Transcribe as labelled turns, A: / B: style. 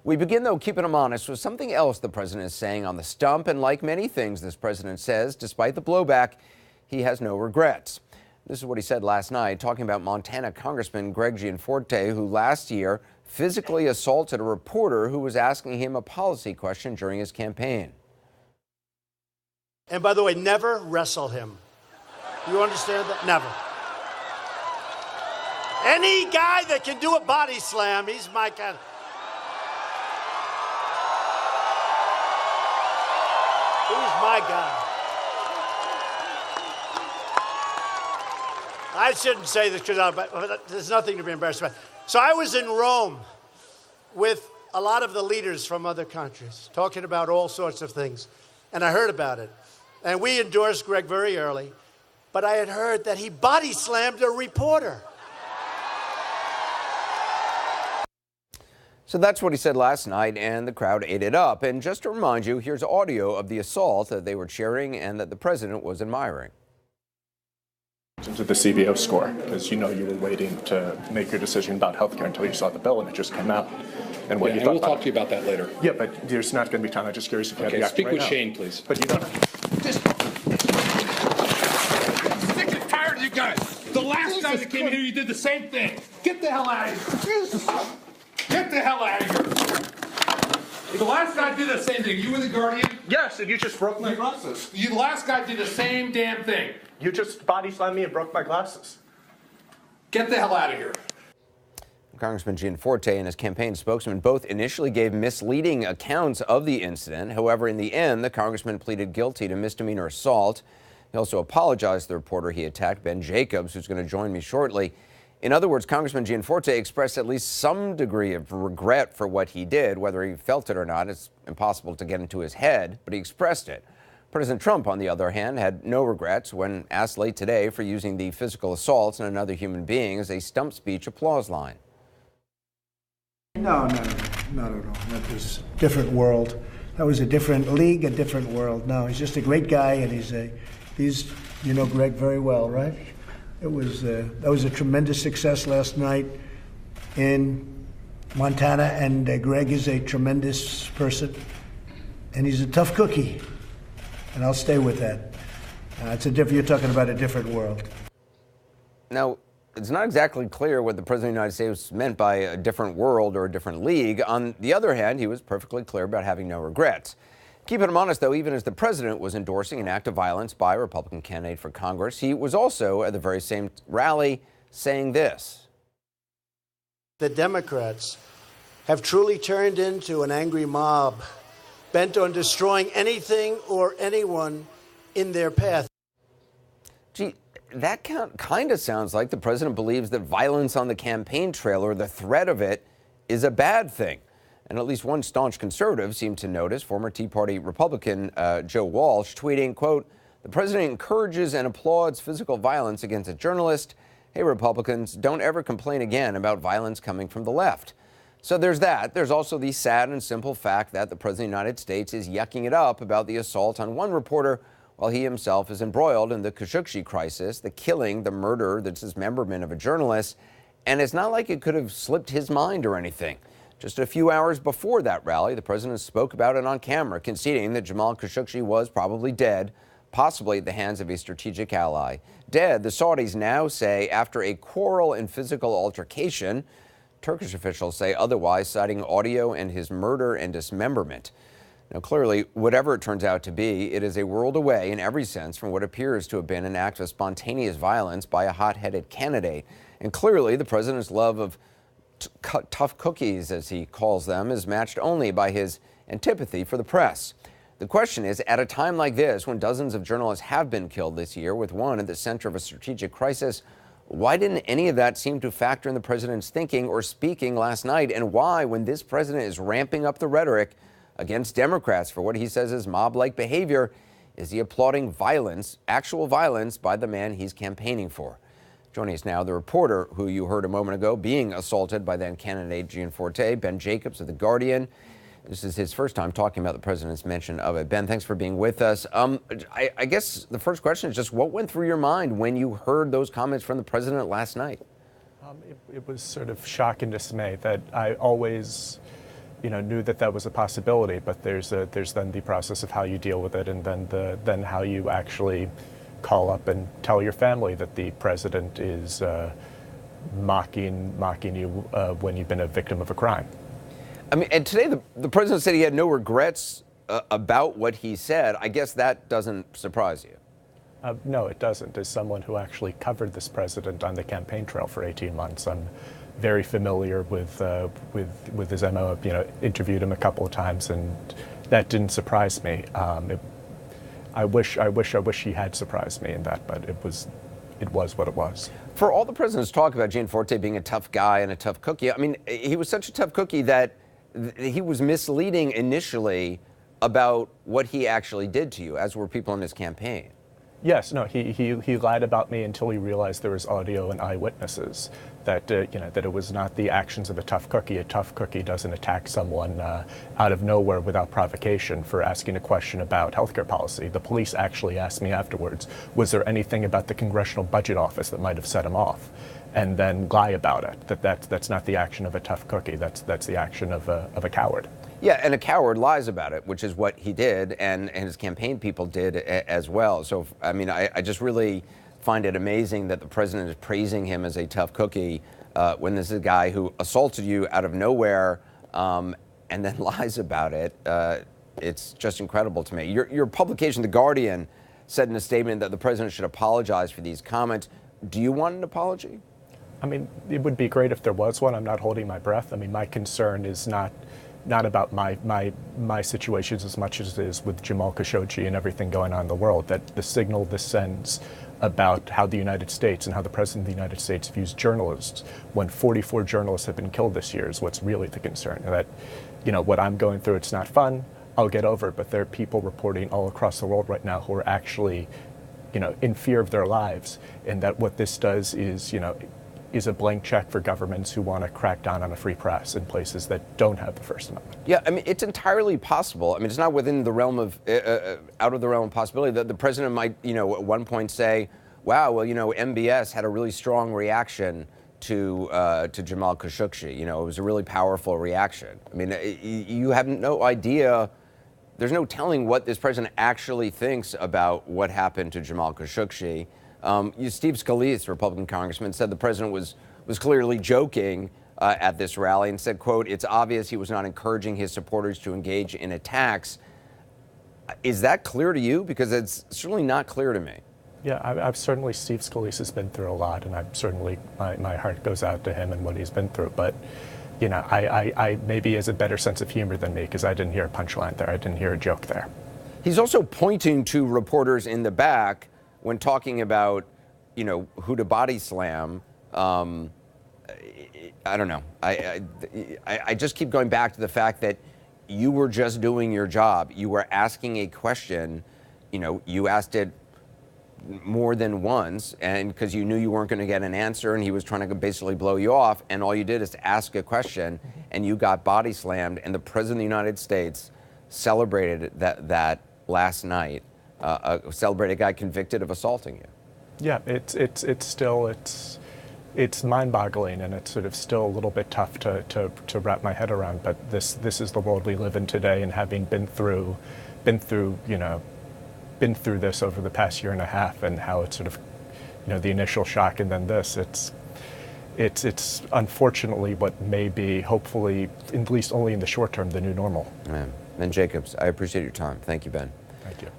A: We begin, though, keeping him honest with something else the president is saying on the stump. And like many things this president says, despite the blowback, he has no regrets. This is what he said last night, talking about Montana Congressman Greg Gianforte, who last year physically assaulted a reporter who was asking him a policy question during his campaign.
B: And by the way, never wrestle him. You understand that? Never. Any guy that can do a body slam, he's my kind. He's my guy. I shouldn't say this because there's nothing to be embarrassed about. So I was in Rome with a lot of the leaders from other countries talking about all sorts of things. And I heard about it. And we endorsed Greg very early. But I had heard that he body slammed a reporter.
A: So that's what he said last night, and the crowd ate it up. And just to remind you, here's audio of the assault that they were cheering and that the president was admiring.
C: Into the CBO score, because you were waiting to make your decision about health care until you saw the bill and it just came out. And what you thought.
D: We'll talk to you about that later.
C: Yeah, but there's not going to be time. I'm just curious if you have the
D: speak
C: right
D: with
C: now.
D: Shane, please.
C: But you don't.
E: Sick and tired of you guys. The last time you came here, you did the same thing. Get the hell out of here. Get the hell out of here. The last guy did the same thing. You were the Guardian?
C: Yes, and you just broke my glasses.
E: The last guy did the same damn thing.
C: You just body slammed me and broke my glasses.
E: Get the hell out of here.
A: Congressman Gianforte and his campaign spokesman both initially gave misleading accounts of the incident. However, in the end, the congressman pleaded guilty to misdemeanor assault. He also apologized to the reporter he attacked, Ben Jacobs, who's going to join me shortly. In other words, Congressman Gianforte expressed at least some degree of regret for what he did. Whether he felt it or not, it's impossible to get into his head, but he expressed it. President Trump, on the other hand, had no regrets when asked late today for using the physical assaults on another human being as a stump speech applause line.
F: No, not at all. That was a different world. That was a different league, a different world. No, he's just a great guy, and he's you know Greg very well, right? That was a tremendous success last night in Montana, and Greg is a tremendous person, and he's a tough cookie, and I'll stay with that. You're talking about a different world.
A: Now, it's not exactly clear what the President of the United States meant by a different world or a different league. On the other hand, he was perfectly clear about having no regrets. Keeping him honest, though, even as the president was endorsing an act of violence by a Republican candidate for Congress, he was also at the very same rally saying this.
B: The Democrats have truly turned into an angry mob, bent on destroying anything or anyone in their path.
A: Gee, that kind of sounds like the president believes that violence on the campaign trail, or the threat of it, is a bad thing. And at least one staunch conservative seemed to notice, former Tea Party Republican Joe Walsh, tweeting, quote, "The president encourages and applauds physical violence against a journalist. Hey, Republicans, don't ever complain again about violence coming from the left." So there's that. There's also the sad and simple fact that the president of the United States is yucking it up about the assault on one reporter while he himself is embroiled in the Khashoggi crisis, the killing, the murder, the dismemberment of a journalist. And it's not like it could have slipped his mind or anything. Just a few hours before that rally, the president spoke about it on camera, conceding that Jamal Khashoggi was probably dead, possibly at the hands of a strategic ally. Dead, the Saudis now say, after a quarrel and physical altercation. Turkish officials say otherwise, citing audio and his murder and dismemberment. Now, clearly, whatever it turns out to be, it is a world away in every sense from what appears to have been an act of spontaneous violence by a hot-headed candidate. And clearly, the president's love of tough cookies, as he calls them, is matched only by his antipathy for the press. The question is, at a time like this, when dozens of journalists have been killed this year, with one at the center of a strategic crisis, why didn't any of that seem to factor in the president's thinking or speaking last night? And why, when this president is ramping up the rhetoric against Democrats for what he says is mob-like behavior, is he applauding violence, actual violence, by the man he's campaigning for? Joining us now, the reporter who you heard a moment ago being assaulted by then candidate Gianforte, Ben Jacobs of The Guardian. This is his first time talking about the president's mention of it. Ben, thanks for being with us. I guess the first question is just what went through your mind when you heard those comments from the president last night?
G: It was sort of shock and dismay that I always
C: knew that was a possibility, but there's then the process of how you deal with it, and then how you actually call up and tell your family that the president is mocking you when you've been a victim of a crime.
A: I mean, and today the president said he had no regrets about what he said. I guess that doesn't surprise you.
C: No, it doesn't. As someone who actually covered this president on the campaign trail for 18 months, I'm very familiar with his MO. Interviewed him a couple of times, and that didn't surprise me. I wish he had surprised me in that, but it was what it was.
A: For all the president's talk about Gianforte being a tough guy and a tough cookie, I mean, he was such a tough cookie that he was misleading initially about what he actually did to you, as were people in his campaign.
C: Yes, no, he lied about me until he realized there was audio and eyewitnesses, that that it was not the actions of a tough cookie. A tough cookie doesn't attack someone out of nowhere without provocation for asking a question about healthcare policy. The police actually asked me afterwards, was there anything about the Congressional Budget Office that might have set him off? And then lie about it. That's not the action of a tough cookie. That's the action of a coward.
A: Yeah, and a coward lies about it, which is what he did, and his campaign people did as well. So, I mean, I just really find it amazing that the president is praising him as a tough cookie when this is a guy who assaulted you out of nowhere and then lies about it. It's just incredible to me. Your publication, The Guardian, said in a statement that the president should apologize for these comments. Do you want an apology?
C: I mean, it would be great if there was one. I'm not holding my breath. I mean, my concern is not about my situations as much as it is with Jamal Khashoggi and everything going on in the world, that the signal this sends about how the United States and how the President of the United States views journalists when 44 journalists have been killed this year is what's really the concern. That, what I'm going through, it's not fun, I'll get over it, but there are people reporting all across the world right now who are actually, in fear of their lives, and that what this does is a blank check for governments who want to crack down on a free press in places that don't have the First Amendment.
A: Yeah, I mean, it's entirely possible. I mean, it's not within the realm of, out of the realm of possibility that the president might, at one point say, wow, well, MBS had a really strong reaction to Jamal Khashoggi. It was a really powerful reaction. I mean, you have no idea. There's no telling what this president actually thinks about what happened to Jamal Khashoggi. Steve Scalise, Republican congressman, said the president was clearly joking at this rally and said, quote, it's obvious he was not encouraging his supporters to engage in attacks. Is that clear to you? Because it's certainly not clear to me.
C: Yeah, I've certainly, Steve Scalise has been through a lot, and I'm certainly, my heart goes out to him and what he's been through. But, I maybe he has a better sense of humor than me, because I didn't hear a punchline there. I didn't hear a joke there.
A: He's also pointing to reporters in the back when talking about, who to body slam. I don't know. I just keep going back to the fact that you were just doing your job. You were asking a question. You asked it more than once, and because you knew you weren't going to get an answer, and he was trying to basically blow you off, and all you did is to ask a question, and you got body slammed, and the president of the United States celebrated that last night. Celebrated a guy convicted of assaulting you.
C: Yeah, it's still mind-boggling, and it's sort of still a little bit tough to wrap my head around. But this is the world we live in today, and having been through this over the past year and a half, and how it's sort of, the initial shock and then this, it's unfortunately what may be, hopefully, at least only in the short term, the new normal.
A: Ben Jacobs, I appreciate your time. Thank you, Ben.
C: Thank you.